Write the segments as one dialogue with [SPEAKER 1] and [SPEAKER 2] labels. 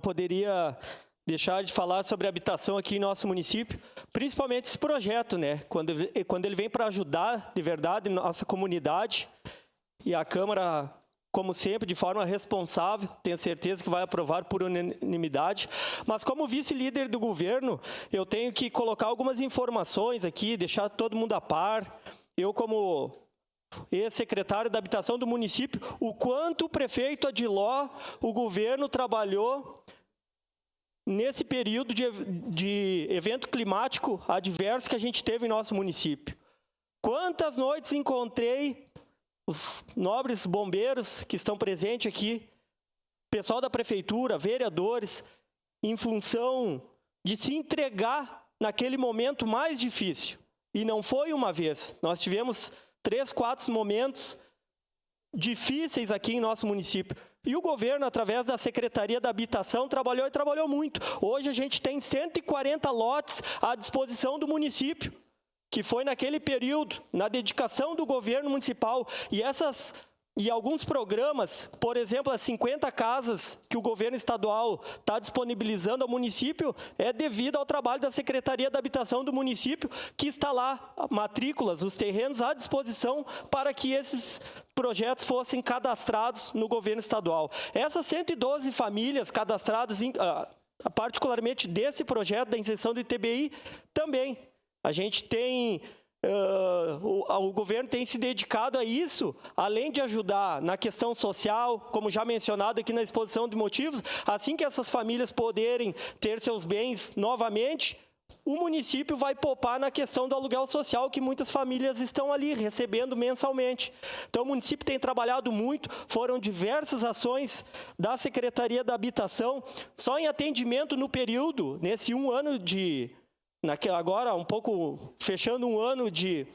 [SPEAKER 1] Poderia deixar de falar sobre habitação aqui em nosso município, principalmente esse projeto, né? Quando ele vem para ajudar de verdade nossa comunidade, e a Câmara, como sempre, de forma responsável, tenho certeza que vai aprovar por unanimidade, mas como vice-líder do governo, eu tenho que colocar algumas informações aqui, deixar todo mundo a par. Eu, como ex-secretário da habitação do município, o quanto o prefeito Adiló, o governo trabalhou nesse período de evento climático adverso que a gente teve em nosso município. Quantas noites encontrei os nobres bombeiros que estão presentes aqui, pessoal da prefeitura, vereadores, em função de se entregar naquele momento mais difícil. E não foi uma vez. Nós tivemos 3, 4 momentos difíceis aqui em nosso município. E o governo, através da Secretaria da Habitação, trabalhou e trabalhou muito. Hoje a gente tem 140 lotes à disposição do município, que foi naquele período, na dedicação do governo municipal. E alguns programas, por exemplo, as 50 casas que o governo estadual está disponibilizando ao município, é devido ao trabalho da Secretaria da Habitação do município, que está lá, matrículas, os terrenos à disposição para que esses projetos fossem cadastrados no governo estadual. Essas 112 famílias cadastradas, particularmente desse projeto da inserção do ITBI, também. A gente tem... o governo tem se dedicado a isso, além de ajudar na questão social, como já mencionado aqui na exposição de motivos, assim que essas famílias poderem ter seus bens novamente, o município vai poupar na questão do aluguel social, que muitas famílias estão ali recebendo mensalmente. Então, o município tem trabalhado muito, foram diversas ações da Secretaria da Habitação, só em atendimento no período, nesse agora, um pouco fechando um ano de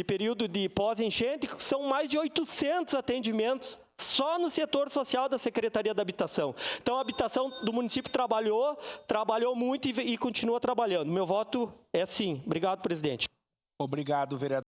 [SPEAKER 1] período de pós-enchente, são mais de 800 atendimentos só no setor social da Secretaria da Habitação. Então, a habitação do município trabalhou muito e continua trabalhando. Meu voto é sim. Obrigado, presidente.
[SPEAKER 2] Obrigado, vereador.